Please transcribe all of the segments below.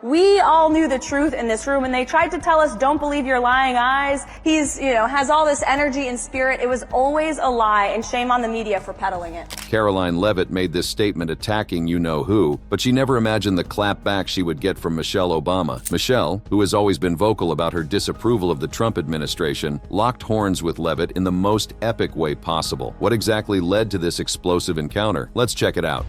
We all knew the truth in this room, and they tried to tell us, don't believe your lying eyes. He's, has all this energy and spirit. It was always a lie, and shame on the media for peddling it. Karoline Leavitt made this statement attacking you-know-who, but she never imagined the clapback she would get from Michelle Obama. Michelle, who has always been vocal about her disapproval of the Trump administration, locked horns with Leavitt in the most epic way possible. What exactly led to this explosive encounter? Let's check it out.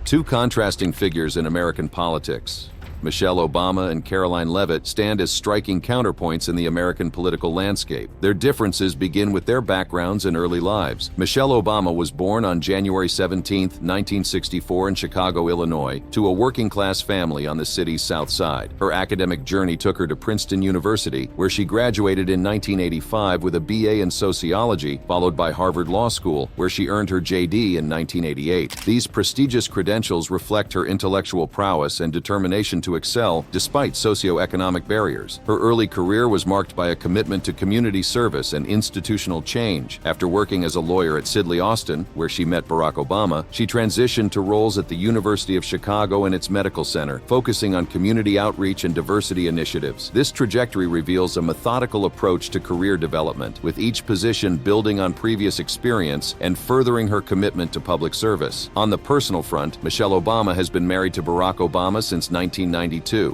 Two contrasting figures in American politics. Michelle Obama and Karoline Leavitt stand as striking counterpoints in the American political landscape. Their differences begin with their backgrounds and early lives. Michelle Obama was born on January 17, 1964 in Chicago, Illinois, to a working-class family on the city's south side. Her academic journey took her to Princeton University, where she graduated in 1985 with a BA in sociology, followed by Harvard Law School, where she earned her JD in 1988. These prestigious credentials reflect her intellectual prowess and determination to excel despite socioeconomic barriers. Her early career was marked by a commitment to community service and institutional change. After working as a lawyer at Sidley Austin, where she met Barack Obama, she transitioned to roles at the University of Chicago and its medical center, focusing on community outreach and diversity initiatives. This trajectory reveals a methodical approach to career development, with each position building on previous experience and furthering her commitment to public service. On the personal front, Michelle Obama has been married to Barack Obama since 1992,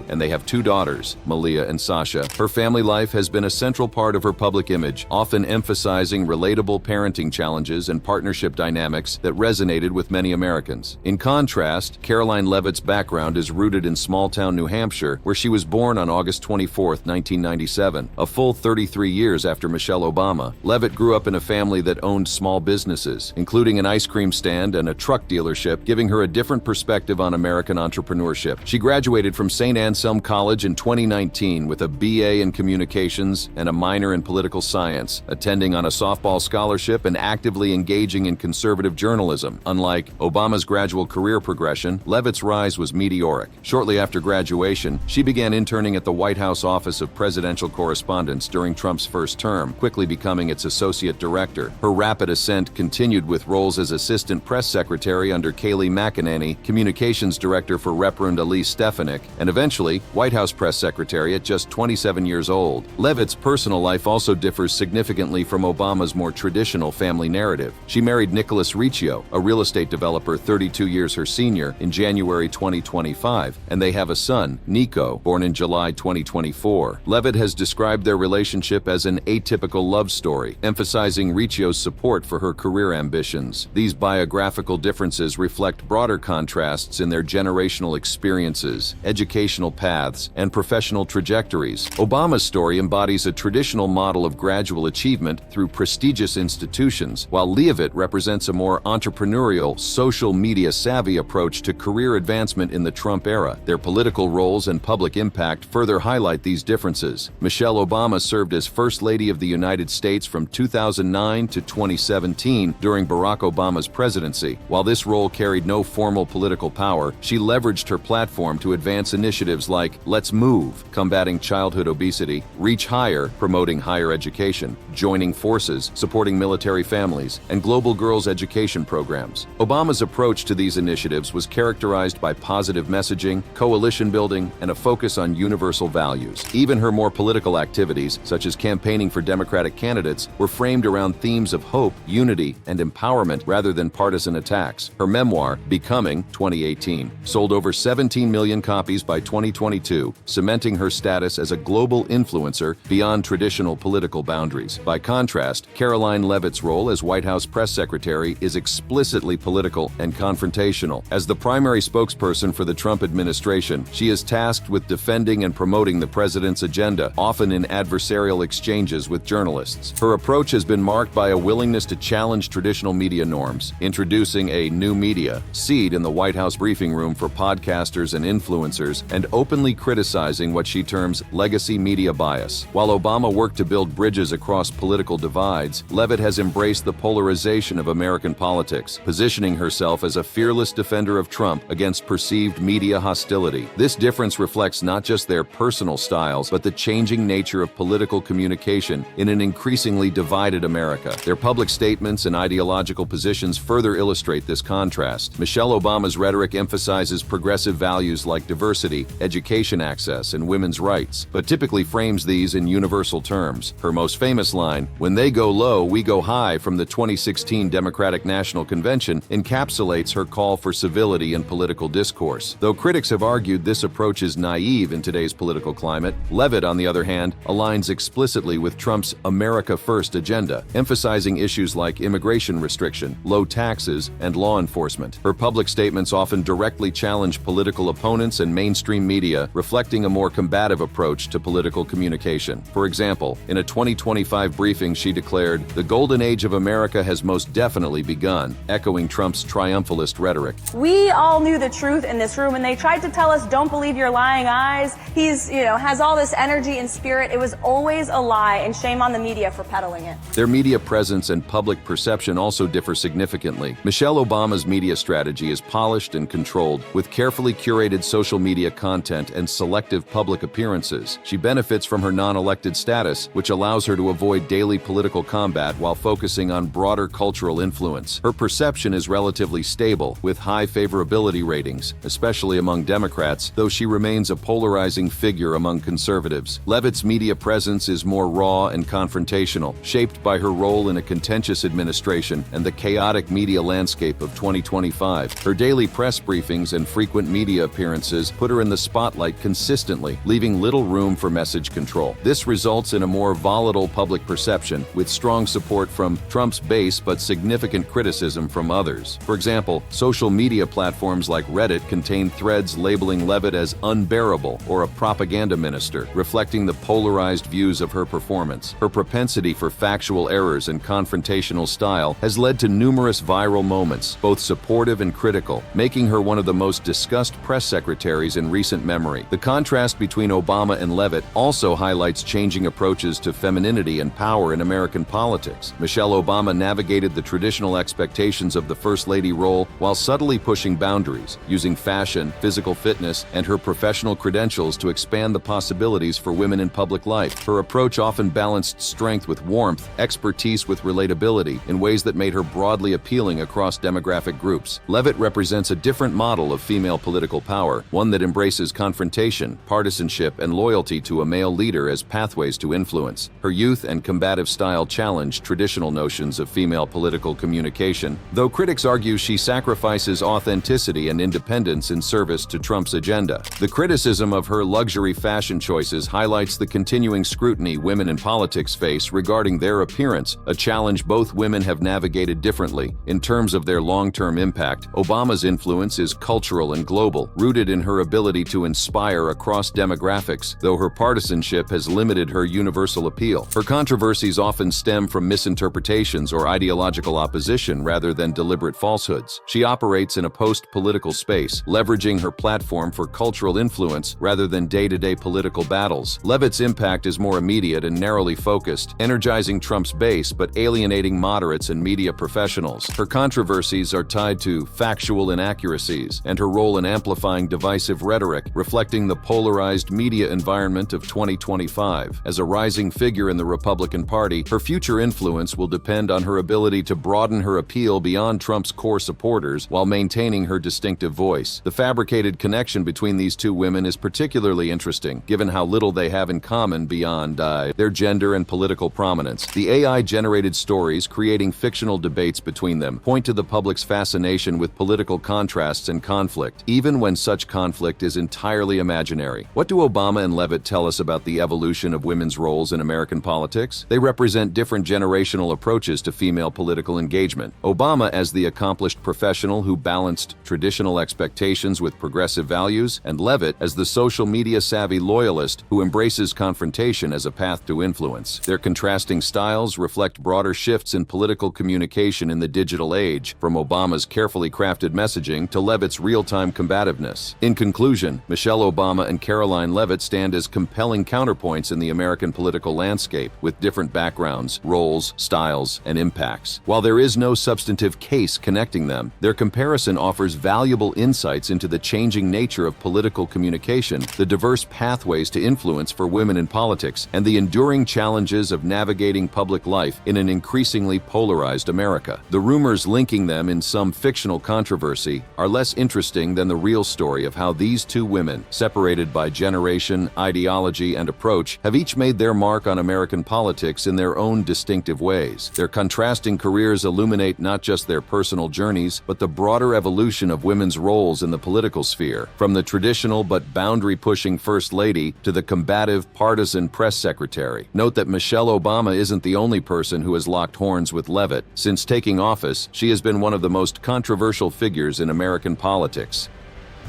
and they have two daughters, Malia and Sasha. Her family life has been a central part of her public image, often emphasizing relatable parenting challenges and partnership dynamics that resonated with many Americans. In contrast, Karoline Leavitt's background is rooted in small-town New Hampshire, where she was born on August 24, 1997, a full 33 years after Michelle Obama. Leavitt grew up in a family that owned small businesses, including an ice cream stand and a truck dealership, giving her a different perspective on American entrepreneurship. She graduated from St. Anselm College in 2019 with a BA in communications and a minor in political science, attending on a softball scholarship and actively engaging in conservative journalism. Unlike Obama's gradual career progression, Leavitt's rise was meteoric. Shortly after graduation, she began interning at the White House Office of Presidential Correspondence during Trump's first term, quickly becoming its associate director. Her rapid ascent continued with roles as assistant press secretary under Kayleigh McEnany, communications director for Reverend Elise Stefanik, and eventually White House press secretary at just 27 years old. Leavitt's personal life also differs significantly from Obama's more traditional family narrative. She married Nicholas Riccio, a real estate developer 32 years her senior, in January 2025, and they have a son, Nico, born in July 2024. Leavitt has described their relationship as an atypical love story, emphasizing Riccio's support for her career ambitions. These biographical differences reflect broader contrasts in their generational experiences, educational paths, and professional trajectories. Obama's story embodies a traditional model of gradual achievement through prestigious institutions, while Leavitt represents a more entrepreneurial, social media-savvy approach to career advancement in the Trump era. Their political roles and public impact further highlight these differences. Michelle Obama served as First Lady of the United States from 2009 to 2017 during Barack Obama's presidency. While this role carried no formal political power, she leveraged her platform to advance initiatives like Let's Move, combating childhood obesity, Reach Higher, promoting higher education, Joining Forces, supporting military families, and global girls' education programs. Obama's approach to these initiatives was characterized by positive messaging, coalition building, and a focus on universal values. Even her more political activities, such as campaigning for Democratic candidates, were framed around themes of hope, unity, and empowerment rather than partisan attacks. Her memoir, Becoming, 2018, sold over 17 million copies by 2022, cementing her status as a global influencer beyond traditional political boundaries. By contrast, Karoline Leavitt's role as White House press secretary is explicitly political and confrontational. As the primary spokesperson for the Trump administration, she is tasked with defending and promoting the president's agenda, often in adversarial exchanges with journalists. Her approach has been marked by a willingness to challenge traditional media norms, introducing a new media seat in the White House briefing room for podcasters and influencers, and openly criticizing what she terms legacy media bias. While Obama worked to build bridges across political divides, Leavitt has embraced the polarization of American politics, positioning herself as a fearless defender of Trump against perceived media hostility. This difference reflects not just their personal styles, but the changing nature of political communication in an increasingly divided America. Their public statements and ideological positions further illustrate this contrast. Michelle Obama's rhetoric emphasizes progressive values like diversity, diversity, education access, and women's rights, but typically frames these in universal terms. Her most famous line, "When they go low, we go high," from the 2016 Democratic National Convention, encapsulates her call for civility in political discourse. Though critics have argued this approach is naive in today's political climate, Leavitt, on the other hand, aligns explicitly with Trump's America First agenda, emphasizing issues like immigration restriction, low taxes, and law enforcement. Her public statements often directly challenge political opponents and mainstream media, reflecting a more combative approach to political communication. For example, in a 2025 briefing, she declared, "The golden age of America has most definitely begun," echoing Trump's triumphalist rhetoric. We all knew the truth in this room, and they tried to tell us, don't believe your lying eyes. He's, has all this energy and spirit. It was always a lie, and shame on the media for peddling it. Their media presence and public perception also differ significantly. Michelle Obama's media strategy is polished and controlled, with carefully curated social media content and selective public appearances. She benefits from her non-elected status, which allows her to avoid daily political combat while focusing on broader cultural influence. Her perception is relatively stable, with high favorability ratings, especially among Democrats, though she remains a polarizing figure among conservatives. Leavitt's media presence is more raw and confrontational, shaped by her role in a contentious administration and the chaotic media landscape of 2025. Her daily press briefings and frequent media appearances put her in the spotlight consistently, leaving little room for message control. This results in a more volatile public perception, with strong support from Trump's base but significant criticism from others. For example, social media platforms like Reddit contain threads labeling Leavitt as unbearable or a propaganda minister, reflecting the polarized views of her performance. Her propensity for factual errors and confrontational style has led to numerous viral moments, both supportive and critical, making her one of the most discussed press secretaries in recent memory. The contrast between Obama and Leavitt also highlights changing approaches to femininity and power in American politics. Michelle Obama navigated the traditional expectations of the First Lady role while subtly pushing boundaries, using fashion, physical fitness, and her professional credentials to expand the possibilities for women in public life. Her approach often balanced strength with warmth, expertise with relatability, in ways that made her broadly appealing across demographic groups. Leavitt represents a different model of female political power, one that embraces confrontation, partisanship, and loyalty to a male leader as pathways to influence. Her youth and combative style challenge traditional notions of female political communication, though critics argue she sacrifices authenticity and independence in service to Trump's agenda. The criticism of her luxury fashion choices highlights the continuing scrutiny women in politics face regarding their appearance, a challenge both women have navigated differently. In terms of their long-term impact, Obama's influence is cultural and global, rooted in her ability to inspire across demographics, though her partisanship has limited her universal appeal. Her controversies often stem from misinterpretations or ideological opposition rather than deliberate falsehoods. She operates in a post-political space, leveraging her platform for cultural influence rather than day-to-day political battles. Leavitt's impact is more immediate and narrowly focused, energizing Trump's base but alienating moderates and media professionals. Her controversies are tied to factual inaccuracies and her role in amplifying divisive rhetoric, reflecting the polarized media environment of 2025. As a rising figure in the Republican Party, her future influence will depend on her ability to broaden her appeal beyond Trump's core supporters while maintaining her distinctive voice. The fabricated connection between these two women is particularly interesting, given how little they have in common beyond their gender and political prominence. The AI-generated stories creating fictional debates between them point to the public's fascination with political contrasts and conflict, even when such conflict is entirely imaginary. What do Obama and Leavitt tell us about the evolution of women's roles in American politics? They represent different generational approaches to female political engagement. Obama as the accomplished professional who balanced traditional expectations with progressive values, and Leavitt as the social media-savvy loyalist who embraces confrontation as a path to influence. Their contrasting styles reflect broader shifts in political communication in the digital age, from Obama's carefully crafted messaging to Leavitt's real-time combativeness. In conclusion, Michelle Obama and Karoline Leavitt stand as compelling counterpoints in the American political landscape, with different backgrounds, roles, styles, and impacts. While there is no substantive case connecting them, their comparison offers valuable insights into the changing nature of political communication, the diverse pathways to influence for women in politics, and the enduring challenges of navigating public life in an increasingly polarized America. The rumors linking them in some fictional controversy are less interesting than the real story of how these two women, separated by generation, ideology, and approach, have each made their mark on American politics in their own distinctive ways. Their contrasting careers illuminate not just their personal journeys, but the broader evolution of women's roles in the political sphere, from the traditional but boundary-pushing First Lady to the combative, partisan press secretary. Note that Michelle Obama isn't the only person who has locked horns with Leavitt. Since taking office, she has been one of the most controversial figures in American politics.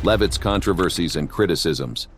Leavitt's controversies and criticisms.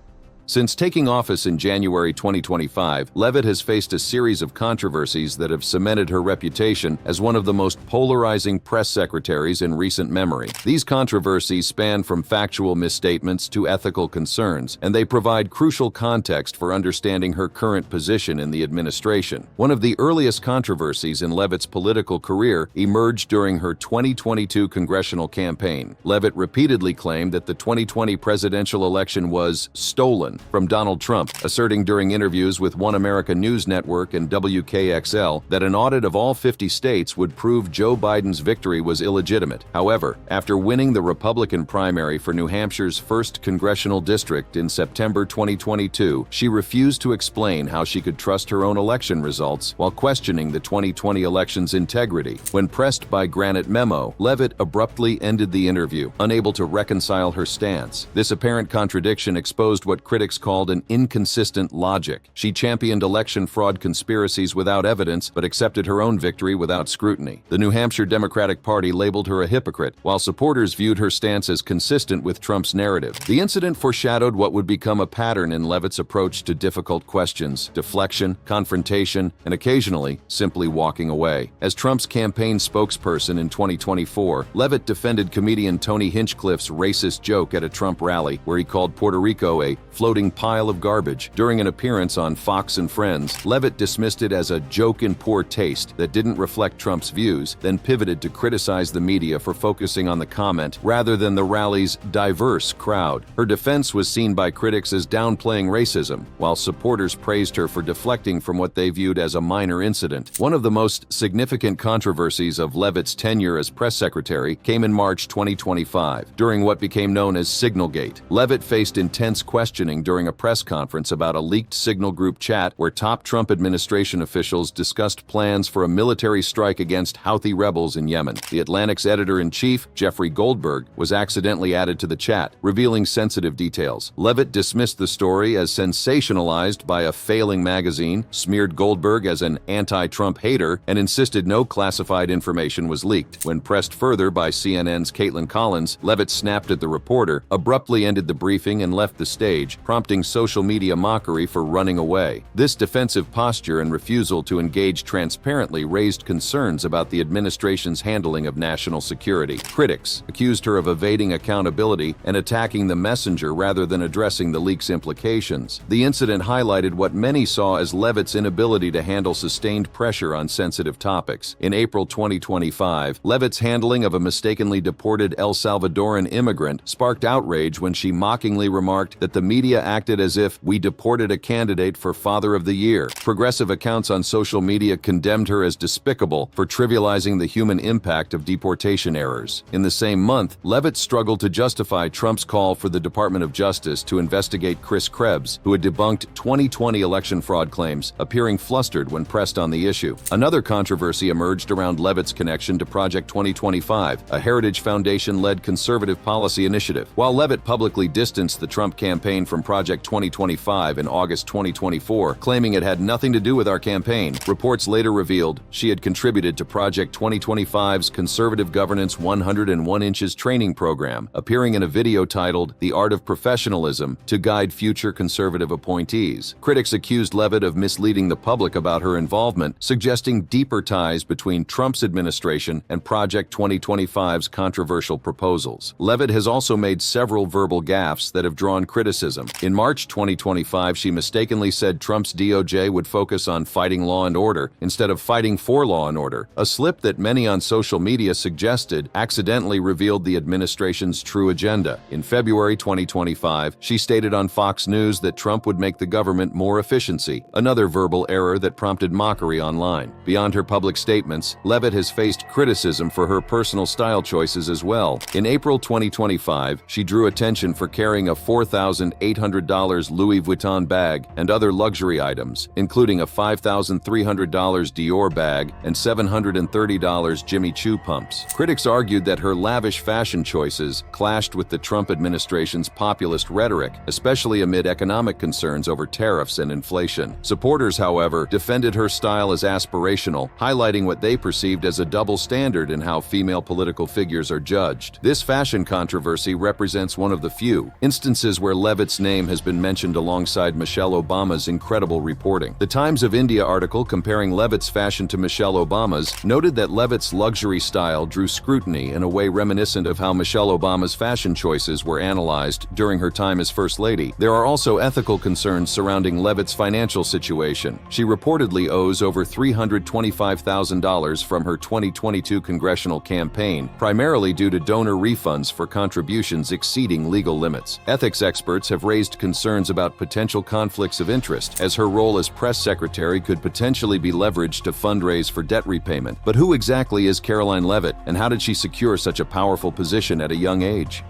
Since taking office in January 2025, Leavitt has faced a series of controversies that have cemented her reputation as one of the most polarizing press secretaries in recent memory. These controversies span from factual misstatements to ethical concerns, and they provide crucial context for understanding her current position in the administration. One of the earliest controversies in Leavitt's political career emerged during her 2022 congressional campaign. Leavitt repeatedly claimed that the 2020 presidential election was stolen from Donald Trump, asserting during interviews with One America News Network and WKXL that an audit of all 50 states would prove Joe Biden's victory was illegitimate. However, after winning the Republican primary for New Hampshire's 1st congressional district in September 2022, she refused to explain how she could trust her own election results while questioning the 2020 election's integrity. When pressed by Granite Memo, Leavitt abruptly ended the interview, unable to reconcile her stance. This apparent contradiction exposed what critics called an inconsistent logic. She championed election fraud conspiracies without evidence, but accepted her own victory without scrutiny. The New Hampshire Democratic Party labeled her a hypocrite, while supporters viewed her stance as consistent with Trump's narrative. The incident foreshadowed what would become a pattern in Leavitt's approach to difficult questions: deflection, confrontation, and occasionally simply walking away. As Trump's campaign spokesperson in 2024, Leavitt defended comedian Tony Hinchcliffe's racist joke at a Trump rally, where he called Puerto Rico a floating pile of garbage. During an appearance on Fox and Friends, Leavitt dismissed it as a joke in poor taste that didn't reflect Trump's views, then pivoted to criticize the media for focusing on the comment rather than the rally's diverse crowd. Her defense was seen by critics as downplaying racism, while supporters praised her for deflecting from what they viewed as a minor incident. One of the most significant controversies of Leavitt's tenure as press secretary came in March 2025, during what became known as Signalgate. Leavitt faced intense questioning during a press conference about a leaked Signal Group chat where top Trump administration officials discussed plans for a military strike against Houthi rebels in Yemen. The Atlantic's editor-in-chief, Jeffrey Goldberg, was accidentally added to the chat, revealing sensitive details. Leavitt dismissed the story as sensationalized by a failing magazine, smeared Goldberg as an anti-Trump hater, and insisted no classified information was leaked. When pressed further by CNN's Caitlin Collins, Leavitt snapped at the reporter, abruptly ended the briefing, and left the stage, prompting social media mockery for running away. This defensive posture and refusal to engage transparently raised concerns about the administration's handling of national security. Critics accused her of evading accountability and attacking the messenger rather than addressing the leak's implications. The incident highlighted what many saw as Leavitt's inability to handle sustained pressure on sensitive topics. In April 2025, Leavitt's handling of a mistakenly deported El Salvadoran immigrant sparked outrage when she mockingly remarked that the media acted as if we deported a candidate for Father of the Year. Progressive accounts on social media condemned her as despicable for trivializing the human impact of deportation errors. In the same month, Leavitt struggled to justify Trump's call for the Department of Justice to investigate Chris Krebs, who had debunked 2020 election fraud claims, appearing flustered when pressed on the issue. Another controversy emerged around Leavitt's connection to Project 2025, a Heritage Foundation-led conservative policy initiative. While Leavitt publicly distanced the Trump campaign from Project 2025 in August 2024, claiming it had nothing to do with our campaign, reports later revealed she had contributed to Project 2025's Conservative Governance 101 Inches training program, appearing in a video titled The Art of Professionalism to guide future conservative appointees. Critics accused Leavitt of misleading the public about her involvement, suggesting deeper ties between Trump's administration and Project 2025's controversial proposals. Leavitt has also made several verbal gaffes that have drawn criticism. In March 2025, she mistakenly said Trump's DOJ would focus on fighting law and order instead of fighting for law and order, a slip that many on social media suggested accidentally revealed the administration's true agenda. In February 2025, she stated on Fox News that Trump would make the government more efficiency, another verbal error that prompted mockery online. Beyond her public statements, Leavitt has faced criticism for her personal style choices as well. In April 2025, she drew attention for carrying a $4,800 Louis Vuitton bag and other luxury items, including a $5,300 Dior bag and $730 Jimmy Choo pumps. Critics argued that her lavish fashion choices clashed with the Trump administration's populist rhetoric, especially amid economic concerns over tariffs and inflation. Supporters, however, defended her style as aspirational, highlighting what they perceived as a double standard in how female political figures are judged. This fashion controversy represents one of the few instances where Leavitt's name has been mentioned alongside Michelle Obama's incredible reporting. The Times of India article comparing Leavitt's fashion to Michelle Obama's noted that Leavitt's luxury style drew scrutiny in a way reminiscent of how Michelle Obama's fashion choices were analyzed during her time as First Lady. There are also ethical concerns surrounding Leavitt's financial situation. She reportedly owes over $325,000 from her 2022 congressional campaign, primarily due to donor refunds for contributions exceeding legal limits. Ethics experts have raised concerns about potential conflicts of interest, as her role as press secretary could potentially be leveraged to fundraise for debt repayment. But who exactly is Karoline Leavitt, and how did she secure such a powerful position at a young age?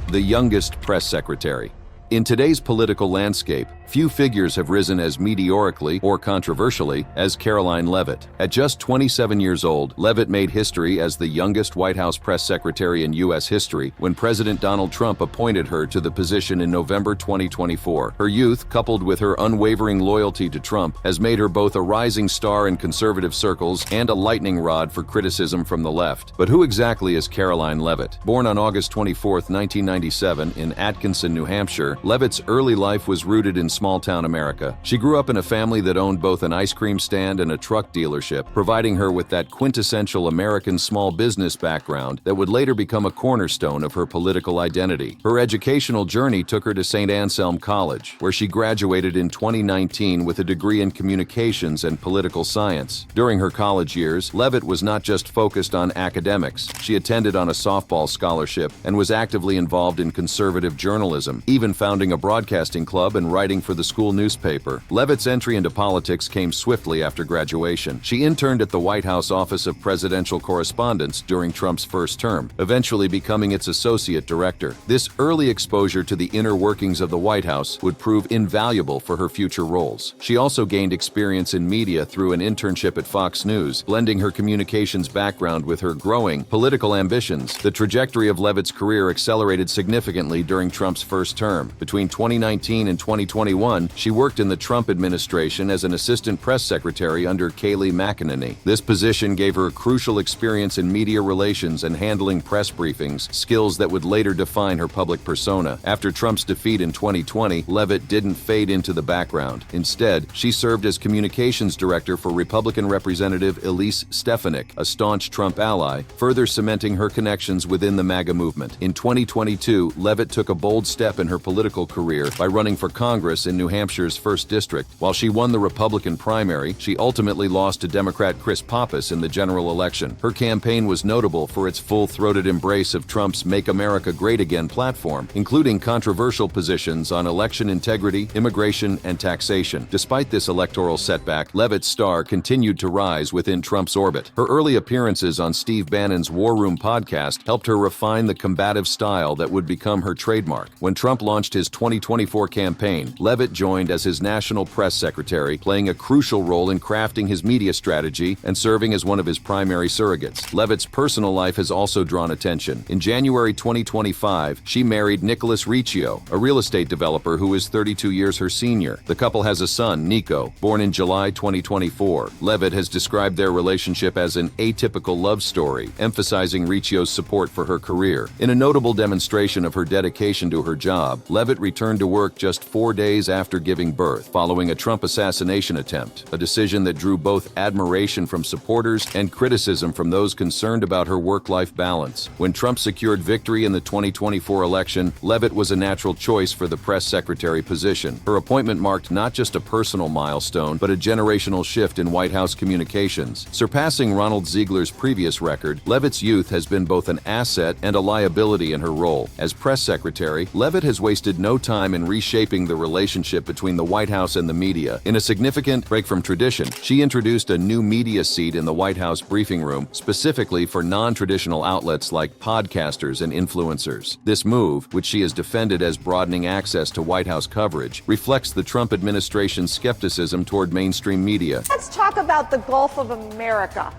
The youngest press secretary. In today's political landscape, few figures have risen as meteorically or controversially as Karoline Leavitt. At just 27 years old, Leavitt made history as the youngest White House press secretary in U.S. history when President Donald Trump appointed her to the position in November 2024. Her youth, coupled with her unwavering loyalty to Trump, has made her both a rising star in conservative circles and a lightning rod for criticism from the left. But who exactly is Karoline Leavitt? Born on August 24, 1997 in Atkinson, New Hampshire, Leavitt's early life was rooted in small-town America. She grew up in a family that owned both an ice cream stand and a truck dealership, providing her with that quintessential American small business background that would later become a cornerstone of her political identity. Her educational journey took her to St. Anselm College, where she graduated in 2019 with a degree in communications and political science. During her college years, Leavitt was not just focused on academics. She attended on a softball scholarship and was actively involved in conservative journalism, even founding a broadcasting club and writing for the school newspaper. Leavitt's entry into politics came swiftly after graduation. She interned at the White House Office of Presidential Correspondence during Trump's first term, eventually becoming its associate director. This early exposure to the inner workings of the White House would prove invaluable for her future roles. She also gained experience in media through an internship at Fox News, blending her communications background with her growing political ambitions. The trajectory of Leavitt's career accelerated significantly during Trump's first term. Between 2019 and 2021, she worked in the Trump administration as an assistant press secretary under Kayleigh McEnany. This position gave her crucial experience in media relations and handling press briefings, skills that would later define her public persona. After Trump's defeat in 2020, Leavitt didn't fade into the background. Instead, she served as communications director for Republican Representative Elise Stefanik, a staunch Trump ally, further cementing her connections within the MAGA movement. In 2022, Leavitt took a bold step in her political career by running for Congress in New Hampshire's 1st District. While she won the Republican primary, she ultimately lost to Democrat Chris Pappas in the general election. Her campaign was notable for its full-throated embrace of Trump's Make America Great Again platform, including controversial positions on election integrity, immigration, and taxation. Despite this electoral setback, Leavitt's star continued to rise within Trump's orbit. Her early appearances on Steve Bannon's War Room podcast helped her refine the combative style that would become her trademark. When Trump launched his 2024 campaign, Leavitt joined as his national press secretary, playing a crucial role in crafting his media strategy and serving as one of his primary surrogates. Leavitt's personal life has also drawn attention. In January 2025, she married Nicholas Riccio, a real estate developer who is 32 years her senior. The couple has a son, Nico, born in July 2024. Leavitt has described their relationship as an atypical love story, emphasizing Riccio's support for her career. In a notable demonstration of her dedication to her job, Leavitt returned to work just 4 days days after giving birth, following a Trump assassination attempt, a decision that drew both admiration from supporters and criticism from those concerned about her work-life balance. When Trump secured victory in the 2024 election, Leavitt was a natural choice for the press secretary position. Her appointment marked not just a personal milestone, but a generational shift in White House communications. Surpassing Ronald Ziegler's previous record, Leavitt's youth has been both an asset and a liability in her role. As press secretary, Leavitt has wasted no time in reshaping the relationship between the White House and the media. In a significant break from tradition, she introduced a new media seat in the White House briefing room, specifically for non-traditional outlets like podcasters and influencers. This move, which she has defended as broadening access to White House coverage, reflects the Trump administration's skepticism toward mainstream media. Let's talk about the Gulf of America.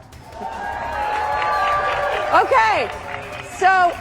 Okay, so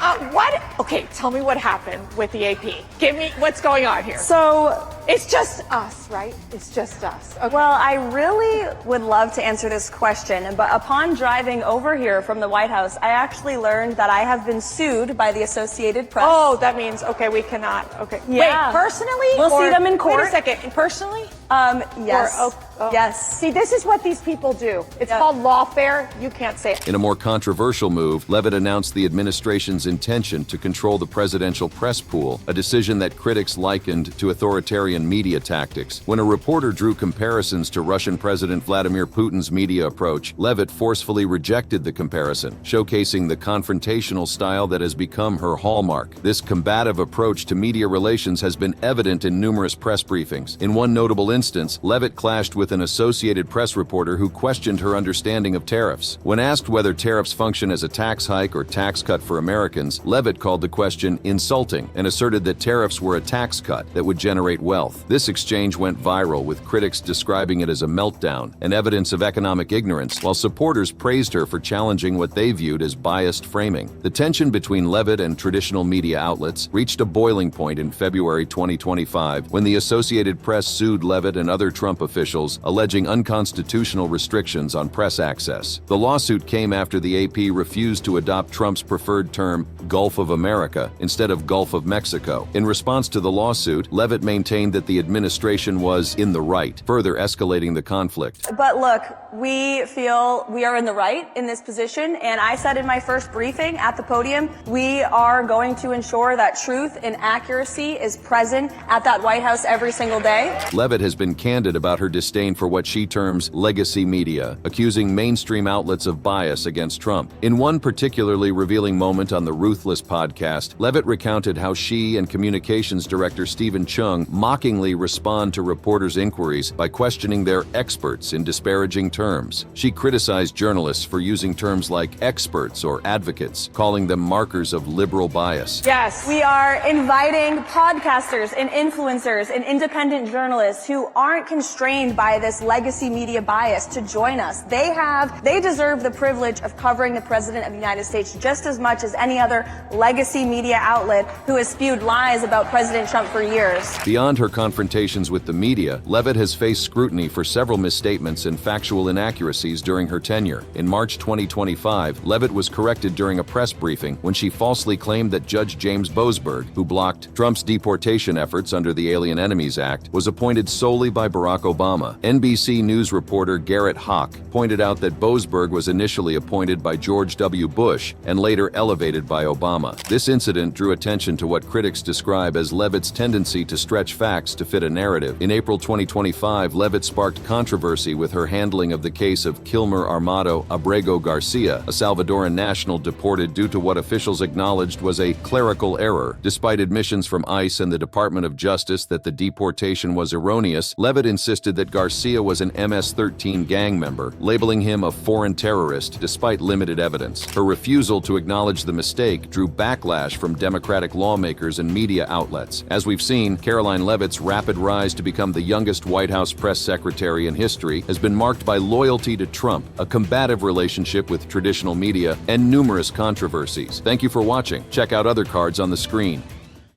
tell me what happened with the AP. Give me what's going on here. So, It's just us, right? It's just us. Okay. well, I really would love to answer this question, but upon driving over here from the White House, I actually learned that I have been sued by the Associated Press. Oh, that means, okay, we cannot. Okay. Yeah. Wait, personally? We'll see them in court. Wait a second. Personally? Yes. Oh. Yes. See, this is what these people do. It's Yeah. called lawfare. You can't say it. In a more controversial move, Leavitt announced the administration's intention to control the presidential press pool, a decision that critics likened to authoritarian media tactics. When a reporter drew comparisons to Russian President Vladimir Putin's media approach, Leavitt forcefully rejected the comparison, showcasing the confrontational style that has become her hallmark. This combative approach to media relations has been evident in numerous press briefings. In one notable instance, Leavitt clashed with an Associated Press reporter who questioned her understanding of tariffs. When asked whether tariffs function as a tax hike or tax cut for Americans, Leavitt called the question insulting and asserted that tariffs were a tax cut that would generate wealth. This exchange went viral, with critics describing it as a meltdown and evidence of economic ignorance, while supporters praised her for challenging what they viewed as biased framing. The tension between Leavitt and traditional media outlets reached a boiling point in February 2025 when the Associated Press sued Leavitt and other Trump officials, alleging unconstitutional restrictions on press access. The lawsuit came after the AP refused to adopt Trump's preferred term, Gulf of America, instead of Gulf of Mexico. In response to the lawsuit, Leavitt maintained that the administration was in the right, further escalating the conflict. But look, we feel we are in the right in this position, and I said in my first briefing at the podium, we are going to ensure that truth and accuracy is present at that White House every single day. Leavitt has been candid about her disdain for what she terms legacy media, accusing mainstream outlets of bias against Trump. In one particularly revealing moment on the Ruthless podcast, Leavitt recounted how she and communications director Stephen Chung mockingly respond to reporters' inquiries by questioning their experts in disparaging terms. She criticized journalists for using terms like experts or advocates, calling them markers of liberal bias. Yes. We are inviting podcasters and influencers and independent journalists who aren't constrained by this legacy media bias to join us. They deserve the privilege of covering the President of the United States just as much as any other legacy media outlet who has spewed lies about President Trump for years. Beyond her confrontations with the media, Leavitt has faced scrutiny for several misstatements and factual inaccuracies during her tenure. In March 2025, Leavitt was corrected during a press briefing when she falsely claimed that Judge James Boasberg, who blocked Trump's deportation efforts under the Alien Enemies Act, was appointed solely by Barack Obama. NBC News reporter Garrett Hawk pointed out that Boasberg was initially appointed by George W. Bush and later elevated by Obama. This incident drew attention to what critics describe as Leavitt's tendency to stretch facts to fit a narrative. In April 2025, Leavitt sparked controversy with her handling of the case of Kilmer Armado Abrego Garcia, a Salvadoran national deported due to what officials acknowledged was a clerical error. Despite admissions from ICE and the Department of Justice that the deportation was erroneous, Leavitt insisted that Garcia was an MS-13 gang member, labeling him a foreign terrorist despite limited evidence. Her refusal to acknowledge the mistake drew backlash from Democratic lawmakers and media outlets. As we've seen, Karoline Leavitt's rapid rise to become the youngest White House press secretary in history has been marked by loyalty to Trump, a combative relationship with traditional media, and numerous controversies. Thank you for watching. Check out other cards on the screen.